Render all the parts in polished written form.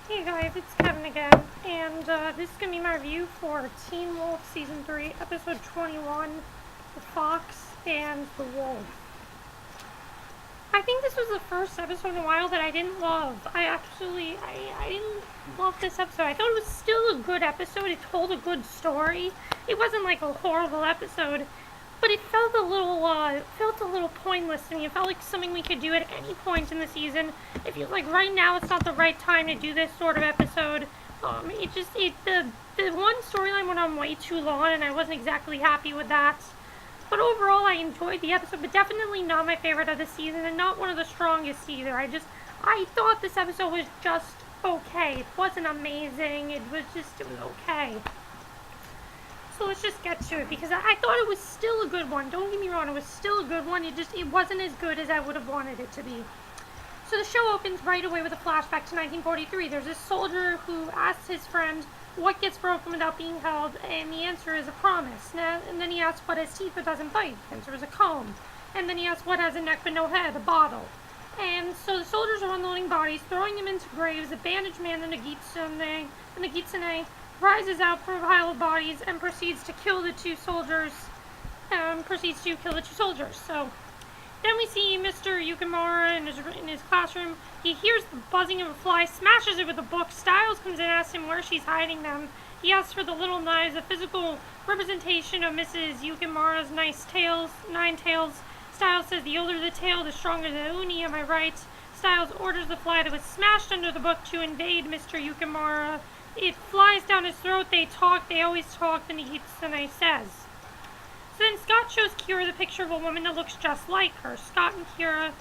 Hey guys, it's Kevin again, and this is going to be my review for Teen Wolf Season 3, Episode 21, The Fox and the Wolf. I think this was the first episode in a while that I didn't love. I didn't love this episode. I thought it was still a good episode. It told a good story. It wasn't like a horrible episode, but it felt a little pointless to me. It felt like something we could do at any point in the season. It feels like right now it's not the right time to do this sort of episode. The one storyline went on way too long, and I wasn't exactly happy with that. But overall, I enjoyed the episode, but definitely not my favorite of the season, and not one of the strongest either. I thought this episode was just okay. It wasn't amazing. It was okay. So let's just get to it, because I thought it was still a good one. Don't get me wrong, it was still a good one. It wasn't as good as I would have wanted it to be. So the show opens right away with a flashback to 1943. There's this soldier who asks his friend what gets broken without being held, and the answer is a promise. And then he asks what has teeth but doesn't bite. The answer is a comb. And then he asks what has a neck but no head, a bottle. And so the soldiers are unloading bodies, throwing them into graves. A bandaged man, the Nigutsune, rises out from a pile of bodies and proceeds to kill the two soldiers. So then we see Mr. Yukimura in his classroom. He hears the buzzing of a fly, smashes it with a book. Styles comes in and asks him where she's hiding them. He asks for the little knives, a physical representation of Mrs. Yukimura's nine tails. Styles says the older the tail, the stronger the uni, am I right? Styles orders the fly that was smashed under the book to invade Mr. Yukimura. It flies down his throat. They always talk, the Nigutsune says. So then Scott shows Kira the picture of a woman that looks just like her. Scott and Kira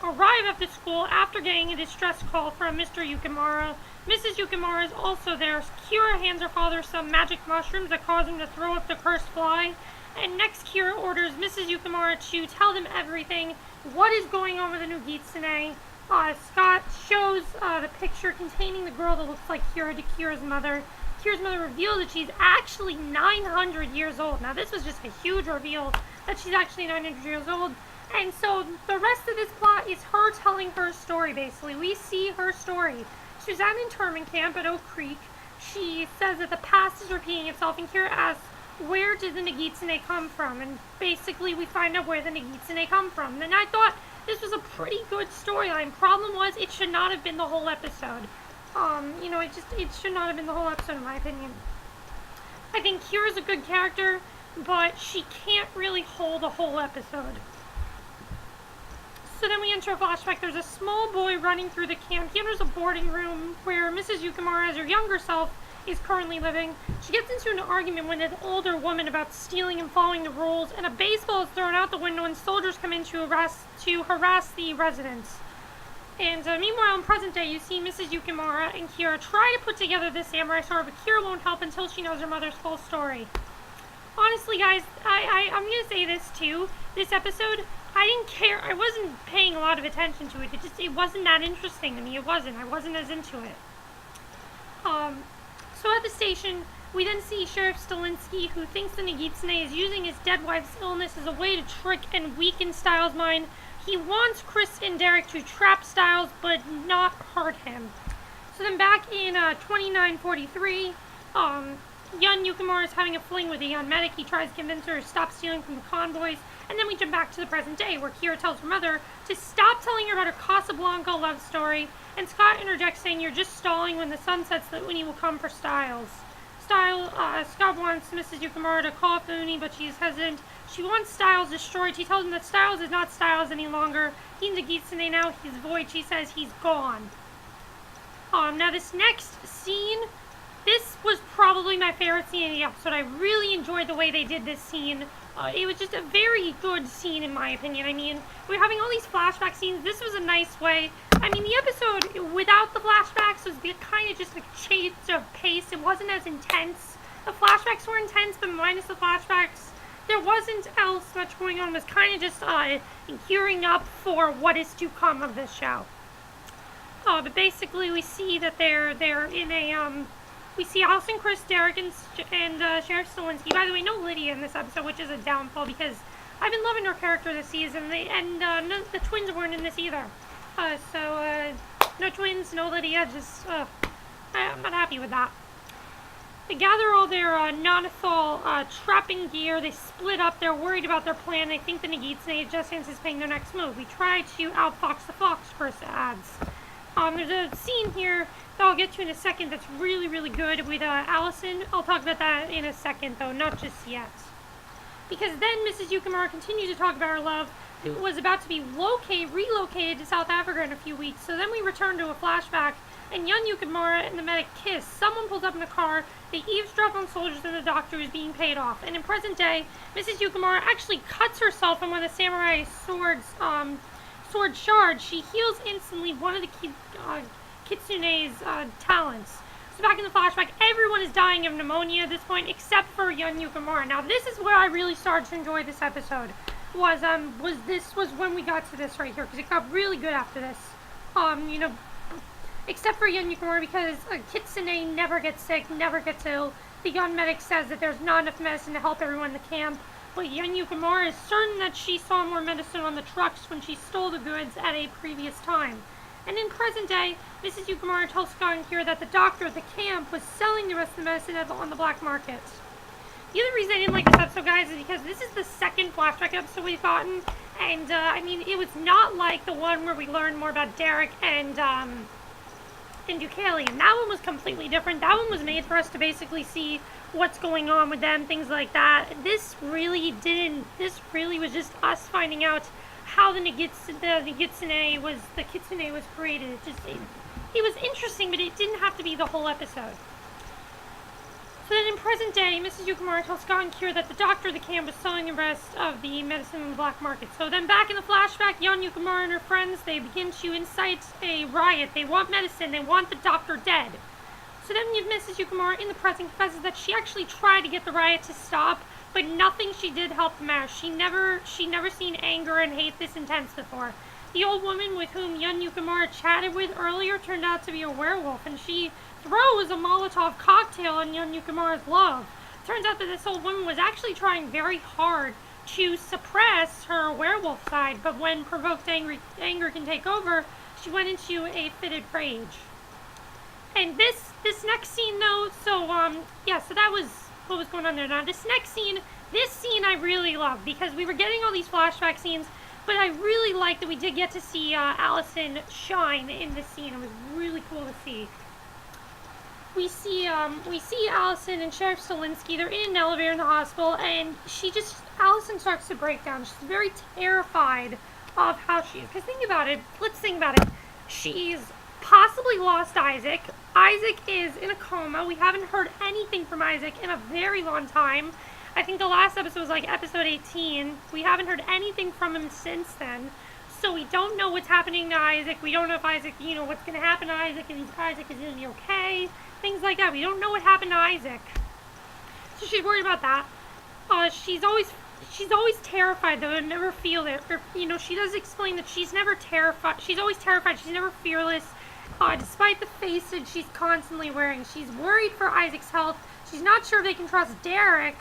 arrive at the school after getting a distress call from Mr. Yukimura. Mrs. Yukimura is also there. Kira hands her father some magic mushrooms that cause him to throw up the cursed fly. And next Kira orders Mrs. Yukimura to tell them everything. What is going on with the Nigutsune? Scott shows the picture containing the girl that looks like Kira to Kira's mother. Kira's mother reveals that she's actually 900 years old. Now, this was just a huge reveal that she's actually 900 years old. And so the rest of this plot is her telling her story, basically. We see her story. She's at an internment camp at Oak Creek. She says that the past is repeating itself, and Kira asks, where did the Nigutsune come from? And basically, we find out where the Nigutsune come from. And I thought this was a pretty good storyline. Problem was, it should not have been the whole episode. It should not have been the whole episode, in my opinion. I think Kira's a good character, but she can't really hold a whole episode. So then we enter a flashback. There's a small boy running through the camp. He enters a boarding room where Mrs. Yukimura, as her younger self, is currently living. She gets into an argument with an older woman about stealing and following the rules, and a baseball is thrown out the window, and soldiers come in to harass the residents. And meanwhile, in present day, you see Mrs. Yukimura and Kira try to put together this samurai sword, but Kira won't help until she knows her mother's full story. Honestly, guys, I'm going to say this too. This episode, I didn't care. I wasn't paying a lot of attention to it. It wasn't that interesting to me. I wasn't as into it. So at the station, we then see Sheriff Stilinski, who thinks the Nigutsune is using his dead wife's illness as a way to trick and weaken Styles' mind. He wants Chris and Derek to trap Styles, but not hurt him. So then back in 2943, young Yukimura is having a fling with a young medic. He tries to convince her to stop stealing from the convoys. And then we jump back to the present day, where Kira tells her mother to stop telling her about her Casablanca love story. And Scott interjects, saying, you're just stalling. When the sun sets, the uni will come for Styles. Scott wants Mrs. Yukimura to call up the uni, but she's hesitant. She wants Styles destroyed. He tells him that Styles is not Styles any longer. He's Nigutsune now. He's void. She says he's gone. Now this next scene, this was probably my favorite scene in the episode. I really enjoyed the way they did this scene. It was just a very good scene, in my opinion. I mean, we're having all these flashback scenes. This was a nice way. I mean, the episode without the flashbacks was kind of just a change of pace. It wasn't as intense. The flashbacks were intense, but minus the flashbacks, there wasn't else much going on. It was kind of just gearing up for what is to come of this show. But basically, we see that they're in a we see Allison, Chris, Derek, and Sheriff Stilinski. By the way, no Lydia in this episode, which is a downfall because I've been loving her character this season, and the twins weren't in this either. No twins, no Lydia, just I'm not happy with that. They gather all their non-lethal trapping gear. They split up. They're worried about their plan. They think the Nigutsune is just anticipating their next move. We try to outfox the fox, Chris adds. There's a scene here that I'll get to in a second that's really, really good with Allison. I'll talk about that in a second, though, not just yet. Because then Mrs. Yukimura continues to talk about her love, who was about to be relocated to South Africa in a few weeks. So then we return to a flashback, and young Yukimura and the medic kiss. Someone pulls up in a car. They eavesdrop on soldiers and the doctor who's being paid off. And in present day, Mrs. Yukimura actually cuts herself on one of the samurai sword shards. She heals instantly one of the Kitsune's talents. So back in the flashback, everyone is dying of pneumonia at this point, except for young Yukimura. Now this is where I really started to enjoy this episode. Was when we got to this right here, because it got really good after this. Except for young Yukimura, because Kitsune never gets sick, never gets ill. The young medic says that there's not enough medicine to help everyone in the camp. But young Yukimura is certain that she saw more medicine on the trucks when she stole the goods at a previous time. And in present day, Mrs. Yukimura tells Scott and Kira that the doctor at the camp was selling the rest of the medicine on the black market. The other reason I didn't like this episode, guys, is because this is the second flashback episode we've gotten. And, it was not like the one where we learned more about Derek and Deucalion. That one was completely different. That one was made for us to basically see what's going on with them, things like that. This really was just us finding out how the Kitsune was created. It was interesting, but it didn't have to be the whole episode. So then in present day, Mrs. Yukimura tells Scott and Kira that the doctor of the camp was selling the rest of the medicine in the black market. So then back in the flashback, young Yukimura and her friends, they begin to incite a riot. They want medicine. They want the doctor dead. So then Mrs. Yukimura in the present confesses that she actually tried to get the riot to stop, but nothing she did helped the matter. She never seen anger and hate this intense before. The old woman with whom young Yukimura chatted with earlier turned out to be a werewolf, and she throws a Molotov cocktail on young Yukimura's love. Turns out that this old woman was actually trying very hard to suppress her werewolf side, but when provoked anger can take over, she went into a fitted rage. And this next scene, though, so that was what was going on there. Now, this scene I really love, because we were getting all these flashback scenes, but I really liked that we did get to see Allison shine in this scene. It was really cool to see. We see Allison and Sheriff Stilinski. They're in an elevator in the hospital, and Allison starts to break down. She's very terrified of how she is. Because let's think about it. She's possibly lost Isaac. Isaac is in a coma. We haven't heard anything from Isaac in a very long time. I think the last episode was like episode 18. We haven't heard anything from him since then. So we don't know what's happening to Isaac. We don't know if Isaac, what's going to happen to Isaac, and Isaac is going to be okay. Things like that. We don't know what happened to Isaac. So she's worried about that. She's always terrified, though, and never feel it. She does explain that she's never terrified. She's always terrified. She's never fearless. Despite the face that she's constantly wearing. She's worried for Isaac's health. She's not sure if they can trust Derek.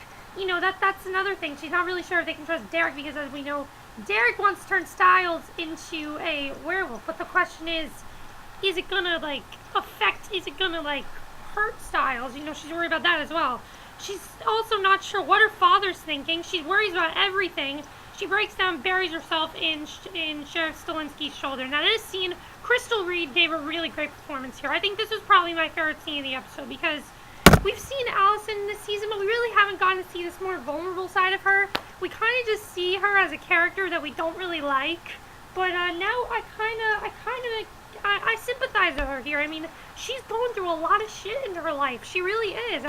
That's another thing. She's not really sure if they can trust Derek, because as we know, Derek wants to turn Styles into a werewolf. But the question is it gonna, hurt Styles? She's worried about that as well. She's also not sure what her father's thinking. She worries about everything. She breaks down, buries herself in Sheriff Stilinski's shoulder. Now, this scene, Crystal Reed gave a really great performance here. I think this was probably my favorite scene of the episode, because we've seen Allison this season, but we really haven't gotten to see this more vulnerable side of her. We kind of just see her as a character that we don't really like. But now I sympathize with her here. She's going through a lot of shit in her life. She really is.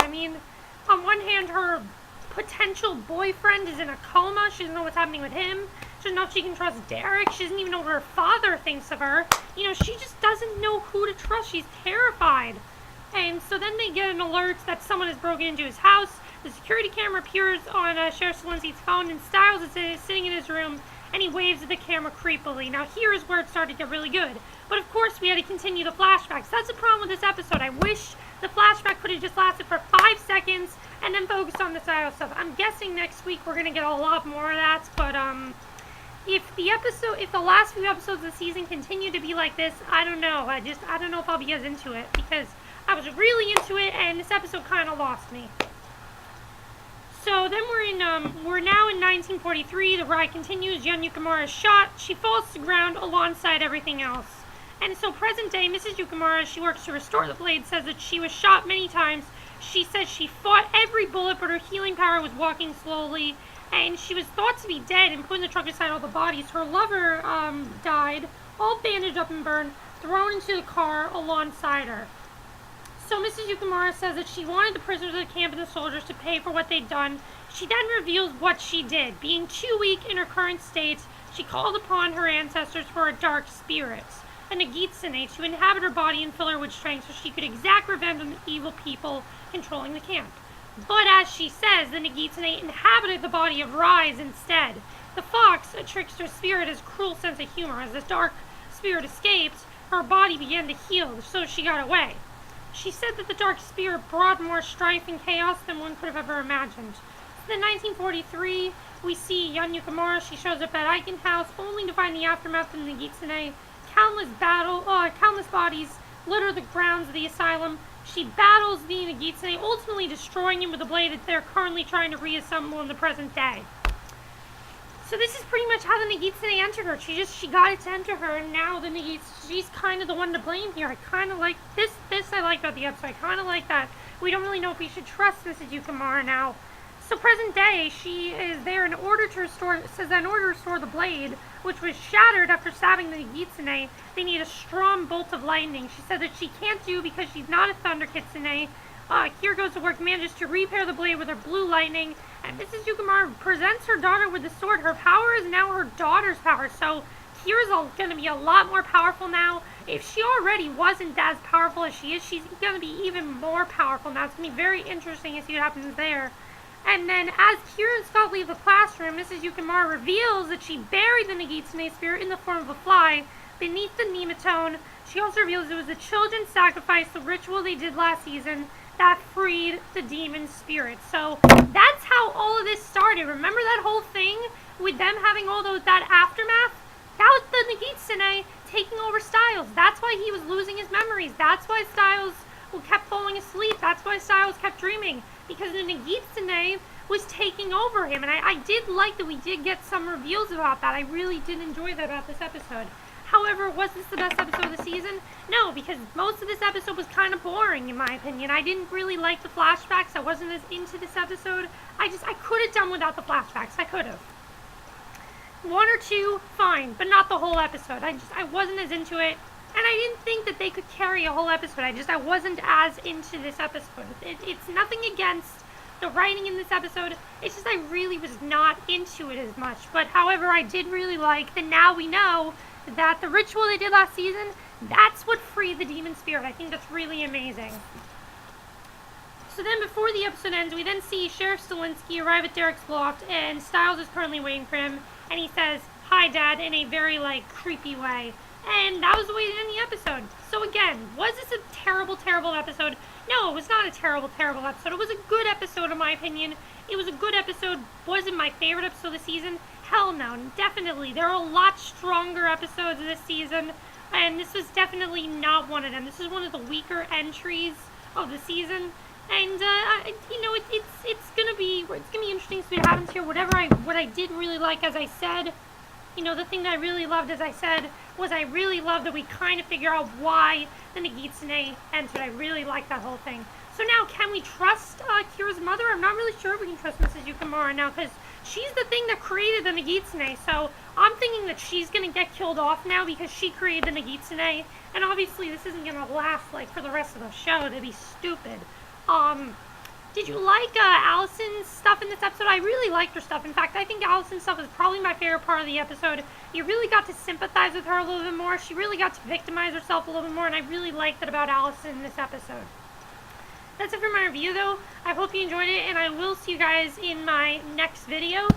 On one hand, her potential boyfriend is in a coma. She doesn't know what's happening with him. She doesn't know if she can trust Derek. She doesn't even know what her father thinks of her. She just doesn't know who to trust. She's terrified. And so then they get an alert that someone has broken into his house. The security camera appears on Sheriff Stilinski's phone, and Styles is sitting in his room, and he waves at the camera creepily. Now, here is where it started to get really good. But, of course, we had to continue the flashbacks. That's the problem with this episode. I wish the flashback could have just lasted for 5 seconds and then focused on the Styles stuff. I'm guessing next week we're going to get a lot more of that, but, if the last few episodes of the season continue to be like this, I don't know. I don't know if I'll be as into it, because I was really into it, and this episode kind of lost me. So then we're now in 1943. The ride continues. Yun Yukimura is shot. She falls to the ground alongside everything else. And so present day, Mrs. Yukimura, she works to restore the blade, says that she was shot many times. She says she fought every bullet, but her healing power was walking slowly. And she was thought to be dead and put in the truck beside all the bodies. Her lover died, all bandaged up and burned, thrown into the car alongside her. So Mrs. Yukimura says that she wanted the prisoners of the camp and the soldiers to pay for what they'd done. She then reveals what she did. Being too weak in her current state, she called upon her ancestors for a dark spirit, a Nigutsune, to inhabit her body and fill her with strength so she could exact revenge on the evil people controlling the camp. But as she says, the Nigutsune inhabited the body of Rise instead. The fox, a trickster spirit, has a cruel sense of humor. As this dark spirit escaped, her body began to heal, so she got away. She said that the dark spirit brought more strife and chaos than one could have ever imagined. So in 1943, we see Yun Yukimura. She shows up at Aiken House, only to find the aftermath of the Nigutsune. Countless bodies litter the grounds of the asylum. She battles the Nigutsune, ultimately destroying him with a blade that they're currently trying to reassemble in the present day. So this is pretty much how the Nigutsune entered her. She got it to enter her, and now she's kind of the one to blame here. I kind of like this I like about the episode. I kind of like that we don't really know if we should trust Mrs. Yukimura now. So present day, she is there in order to restore the blade, which was shattered after stabbing the Nigutsune. They need a strong bolt of lightning. She said that she can't do because she's not a Thunder Kitsune. Here goes to work, manages to repair the blade with her blue lightning, and Mrs. Yukimura presents her daughter with the sword. Her power is now her daughter's power, so Kira's going to be a lot more powerful now. If she already wasn't as powerful as she is, she's going to be even more powerful now. It's going to be very interesting to see what happens there. And then as Kira and Scott leave the classroom, Mrs. Yukimura reveals that she buried the Nigutsune spirit in the form of a fly beneath the Nigutsune. She also reveals it was the children's sacrifice, the ritual they did last season, that freed the demon spirit. So that's how all of this started. Remember that whole thing with them having that aftermath? That was the Nigutsune taking over Styles. That's why he was losing his memories. That's why Styles kept falling asleep. That's why Styles kept dreaming. Because the Nigutsune was taking over him. And I did like that we did get some reveals about that. I really did enjoy that about this episode. However, was this the best episode of the season? No, because most of this episode was kind of boring, in my opinion. I didn't really like the flashbacks. I wasn't as into this episode. I could have done without the flashbacks. I could have. One or two, fine, but not the whole episode. I wasn't as into it. And I didn't think that they could carry a whole episode. I wasn't as into this episode. It's nothing against the writing in this episode. It's just I really was not into it as much. But however, I did really like that now we know that the ritual they did last season, that's what freed the demon spirit. I think that's really amazing. So then before the episode ends, we then see Sheriff Stilinski arrive at Derek's loft, and Styles is currently waiting for him, and he says, "Hi, Dad," in a very, creepy way. And that was the way to end the episode. So again, was this a terrible, terrible episode? No, it was not a terrible, terrible episode. It was a good episode in my opinion. It was a good episode. Was it my favorite episode of the season? Hell no, definitely. There are a lot stronger episodes this season, and this was definitely not one of them. This is one of the weaker entries of the season, and it's gonna be interesting to see what happens here. What I did really like, as I said, the thing that I really loved, as I said, was I really loved that we kind of figure out why the Nigutsune entered. I really liked that whole thing. So now, can we trust Kira's mother? I'm not really sure if we can trust Mrs. Yukimura now, because she's the thing that created the Nigutsune, so I'm thinking that she's going to get killed off now because she created the Nigutsune, and obviously this isn't going to last, for the rest of the show. That'd be stupid. Did you like Allison's stuff in this episode? I really liked her stuff. In fact, I think Allison's stuff is probably my favorite part of the episode. You really got to sympathize with her a little bit more. She really got to victimize herself a little bit more, and I really liked that about Allison in this episode. That's it for my review, though. I hope you enjoyed it, and I will see you guys in my next video.